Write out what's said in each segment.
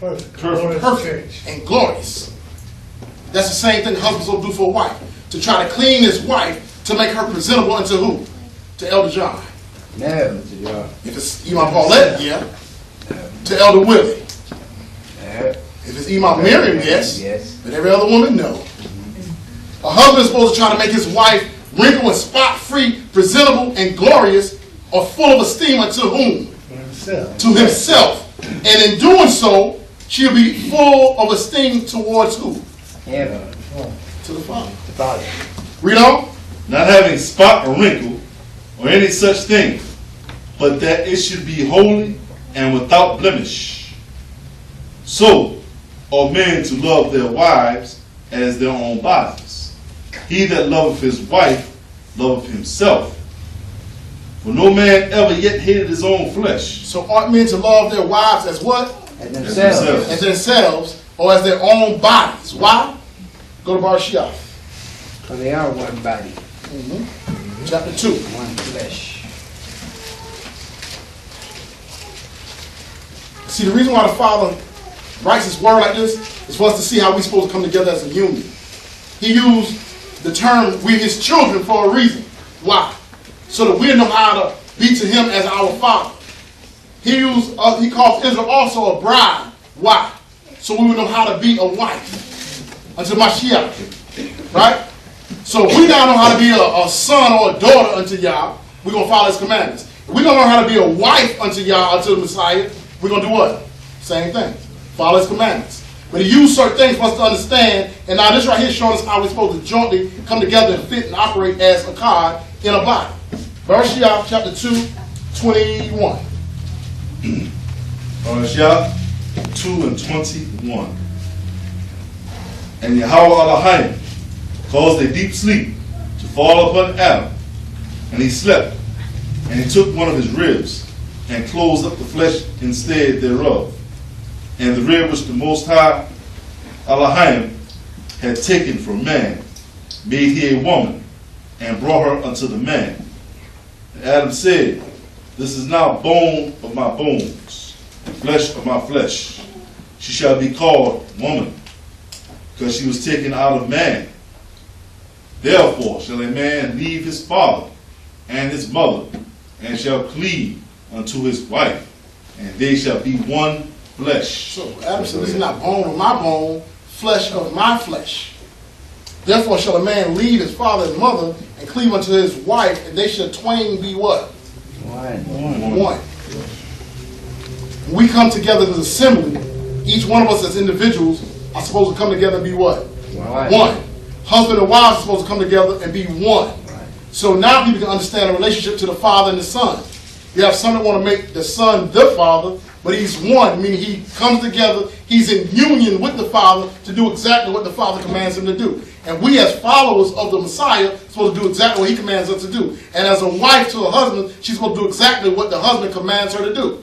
Perfect and glorious. That's the same thing husbands will do for a wife. To try to clean his wife to make her presentable unto who? To Elder John. No, to John. If it's Imam Paulette, yeah. To Elder Willie. No. If it's Imam Miriam, yes. Yes. But every other woman, no. A husband is supposed to try to make his wife wrinkle and spot-free, presentable, and glorious, or full of esteem unto whom? To himself. And in doing so, she'll be full of esteem towards who? Heaven. To the Father. The Father. Read on. Not having spot or wrinkle or any such thing, but that it should be holy and without blemish. So are men to love their wives as their own bodies. He that loveth his wife loveth himself. For no man ever yet hated his own flesh. So ought men to love their wives as what? As themselves. As themselves, or as their own bodies. Why? Go to Bar Shia. For they are one body. Chapter 2. One flesh. See, the reason why the Father writes his word like this is for us to see how we're supposed to come together as a union. He used the term, we his children, for a reason. Why? So that we know how to be to him as our Father. He calls Israel also a bride. Why? So we would know how to be a wife unto Mashiach. Right? So if we now know how to be a son or a daughter unto Yah, we're going to follow his commandments. If we don't know how to be a wife unto Yah, unto the Messiah, we're going to do what? Same thing. Follow his commandments. But he used certain things for us to understand, and now this right here is showing us how we're supposed to jointly come together and fit and operate as a card in a body. Bereshit chapter 2, 21. Bereshit 2 and 21. And Yahweh Elohim caused a deep sleep to fall upon Adam, and he slept, and he took one of his ribs and closed up the flesh instead thereof. And the rib which the Most High Elohim had taken from man made he a woman, and brought her unto the man. And Adam said, This is now bone of my bones, flesh of my flesh. She shall be called woman, because she was taken out of man. Therefore shall a man leave his father and his mother, and shall cleave unto his wife, and they shall be one flesh. So Adam said, this is not bone of my bone, flesh of my flesh. Therefore shall a man leave his father and mother, and cleave unto his wife, and they shall twain be what? One. When we come together as an assembly, each one of us as individuals are supposed to come together and be what? One. Husband and wife are supposed to come together and be one. So now people can understand the relationship to the Father and the Son. You have some that want to make the Son the Father, but he's one, meaning he comes together, he's in union with the Father to do exactly what the Father commands him to do. And we as followers of the Messiah are supposed to do exactly what he commands us to do. And as a wife to a husband, she's supposed to do exactly what the husband commands her to do.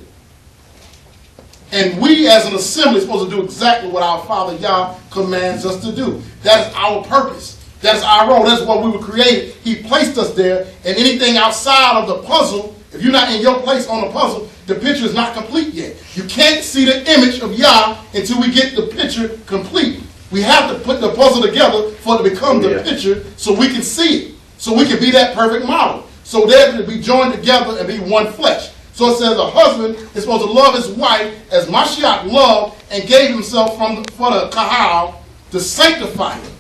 And we as an assembly are supposed to do exactly what our Father Yah commands us to do. That's our purpose. That's our role. That's what we were created. He placed us there. And anything outside of the puzzle, if you're not in your place on the puzzle, the picture is not complete yet. You can't see the image of Yah until we get the picture complete. We have to put the puzzle together for it to become the picture so we can see it. So we can be that perfect model. So they're to be joined together and be one flesh. So it says a husband is supposed to love his wife as Mashiach loved and gave himself for the kahal to sanctify her,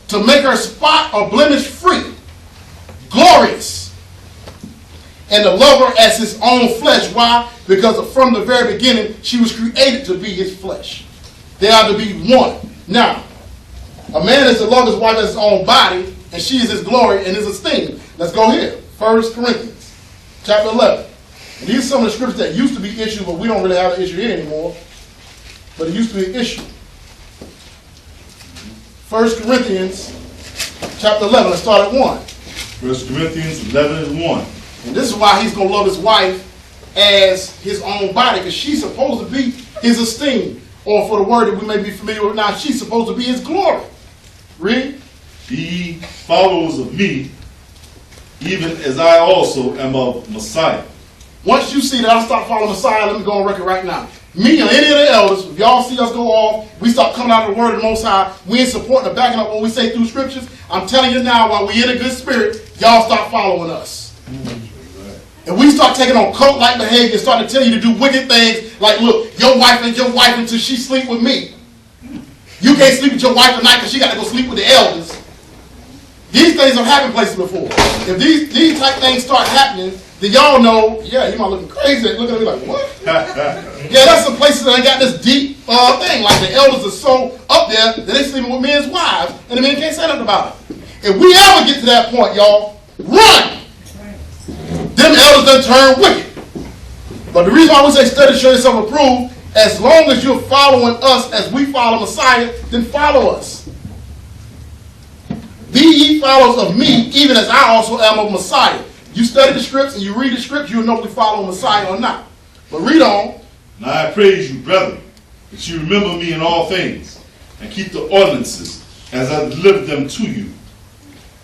to make her spot or blemish free, glorious, and to love her as his own flesh. Why? Because from the very beginning, she was created to be his flesh. They are to be one. Now, a man is to love his wife as his own body, and she is his glory and his esteem. Let's go here. 1 Corinthians chapter 11. And these are some of the scriptures that used to be issued, but we don't really have an issue here anymore. But it used to be an issue. 1 Corinthians chapter 11. Let's start at 1. 1 Corinthians 11 and 1. And this is why he's going to love his wife as his own body, because she's supposed to be his esteem. Or for the word that we may be familiar with now, she's supposed to be his glory. Read. Be ye followers of me, even as I also am of Messiah. Once you see that I start following Messiah, let me go on record right now. Me or any of the elders, if y'all see us go off, we start coming out of the word of the Most High, we ain't supporting or backing up what we say through scriptures, I'm telling you now, while we in a good spirit, y'all start following us. And we start taking on cult-like behavior, start to tell you to do wicked things, like, look, your wife ain't your wife until she sleep with me. You can't sleep with your wife tonight because she got to go sleep with the elders. These things have happened places before. If these type things start happening, then y'all know, yeah, you might looking crazy, looking at me like, what? Yeah, that's some places that ain't got this deep thing. Like the elders are so up there that they sleeping with men's wives, and the men can't say nothing about it. If we ever get to that point, y'all, run! Them elders done turn wicked. But the reason why we say study, show yourself approved, as long as you're following us as we follow Messiah, then follow us. Be ye followers of me, even as I also am of Messiah. You study the scripts and you read the scripts, you'll know if we follow Messiah or not. But read on. Now I praise you, brethren, that you remember me in all things, and keep the ordinances as I delivered them to you.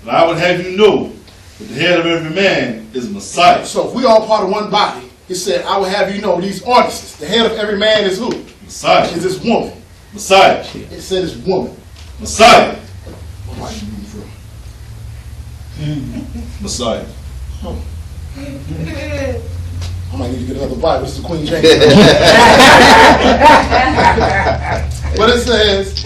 And I would have you know that the head of every man is Messiah. So if we all part of one body, it said, I will have you know these ordinances. The head of every man is who? Messiah. Is this woman. Messiah. It said it's woman. Messiah. Where are you reading from? Messiah. Oh. I might need to get another Bible. This is Queen James. But it says,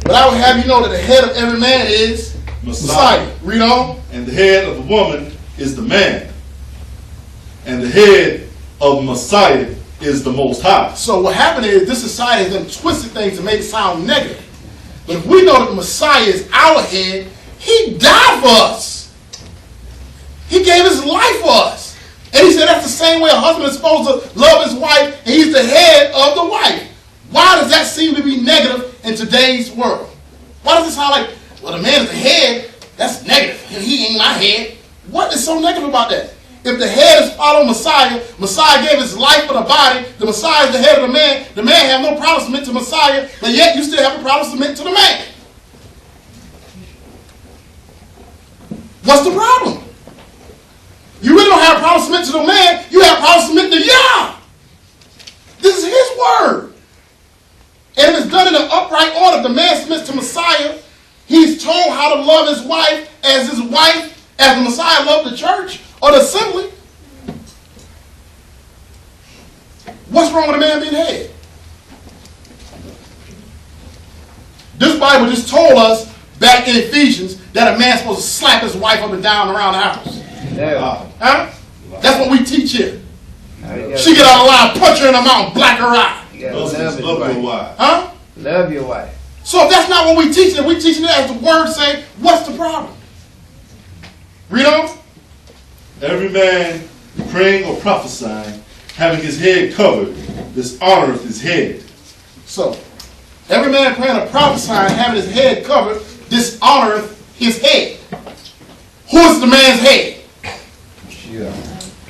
but I will have you know that the head of every man is Messiah. Read on. And the head of the woman is the man. And the head of Messiah is the Most High. So what happened is this society has done twisted things to make it sound negative. But if we know that the Messiah is our head, he died for us. He gave his life for us. And he said that's the same way a husband is supposed to love his wife, and he's the head of the wife. Why does that seem to be negative in today's world? Why does it sound like, well, the man is the head, that's negative, and he ain't my head? What is so negative about that? If the head is following Messiah, Messiah gave his life for the body, the Messiah is the head of the man have no problem submitting to Messiah, but yet you still have a problem submitting to the man. What's the problem? You really don't have a problem submitting to the man, you have a problem submitting to Yah. This is his word. And if it's done in an upright order, if the man submits to Messiah, he's told how to love his wife, as the Messiah loved the church or the assembly. What's wrong with a man being head? This Bible just told us back in Ephesians that a man's supposed to slap his wife up and down around the house. Huh? That's what we teach here. She get out of line, punch her in the mouth, black her eye. Love your wife. Huh? Love your wife. So if that's not what we teach, if we teaching it as the word say, what's the problem? Read on. Every man praying or prophesying, having his head covered, dishonoreth his head. So, every man praying or prophesying, having his head covered, dishonoreth his head. Who is the man's head? Yeah.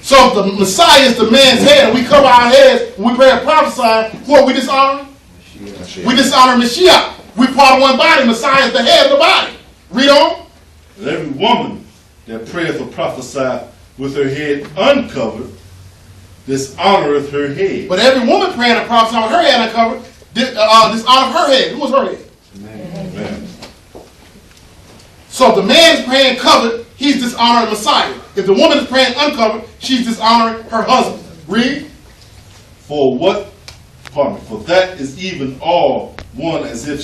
So if the Messiah is the man's head, and we cover our heads when we pray or prophesying, who are we dishonoring? We dishonor Mashiach. We part of one body. Messiah is the head of the body. Read on. And every woman that prayeth or prophesieth with her head uncovered, dishonoreth her head. But every woman praying or prophesying with her head uncovered, dishonor her head. Who was her head? Amen. So if the man is praying covered, he's dishonoring Messiah. If the woman is praying uncovered, she's dishonoring her husband. Read. For that is even all one as if